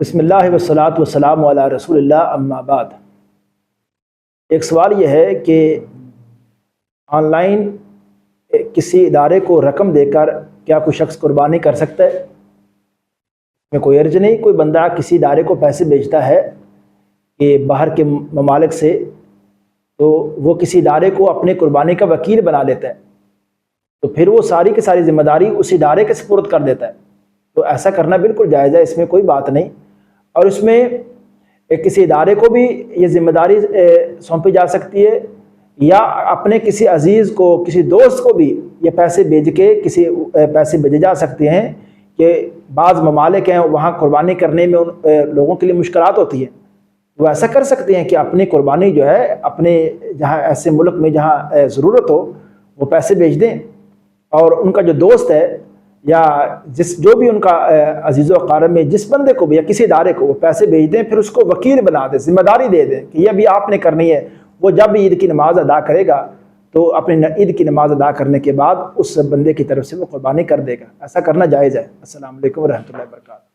بسم اللہ والصلاۃ والسلام علی رسول اللہ اما بعد۔ ایک سوال یہ ہے کہ آن لائن کسی ادارے کو رقم دے کر کیا کوئی شخص قربانی کر سکتا ہے؟ میں کوئی عرض نہیں، کوئی بندہ کسی ادارے کو پیسے بھیجتا ہے کہ باہر کے ممالک سے، تو وہ کسی ادارے کو اپنے قربانی کا وکیل بنا لیتا ہے، تو پھر وہ ساری کی ساری ذمہ داری اس ادارے کے سپرد کر دیتا ہے۔ تو ایسا کرنا بالکل جائز ہے، اس میں کوئی بات نہیں، اور اس میں کسی ادارے کو بھی یہ ذمہ داری سونپی جا سکتی ہے، یا اپنے کسی عزیز کو، کسی دوست کو بھی یہ پیسے بھیج کے پیسے بھیجے جا سکتے ہیں کہ بعض ممالک ہیں وہاں قربانی کرنے میں لوگوں کے لیے مشکلات ہوتی ہے، وہ ایسا کر سکتے ہیں کہ اپنی قربانی جو ہے اپنے جہاں ایسے ملک میں جہاں ضرورت ہو وہ پیسے بھیج دیں، اور ان کا جو دوست ہے یا جو بھی ان کا عزیز و اقارب میں جس بندے کو بھی یا کسی ادارے کو وہ پیسے بھیج دیں، پھر اس کو وکیل بنا دیں، ذمہ داری دے دیں کہ یہ بھی آپ نے کرنی ہے۔ وہ جب عید کی نماز ادا کرے گا تو اپنی عید کی نماز ادا کرنے کے بعد اس بندے کی طرف سے وہ قربانی کر دے گا۔ ایسا کرنا جائز ہے۔ السلام علیکم ورحمۃ اللہ وبرکاتہ۔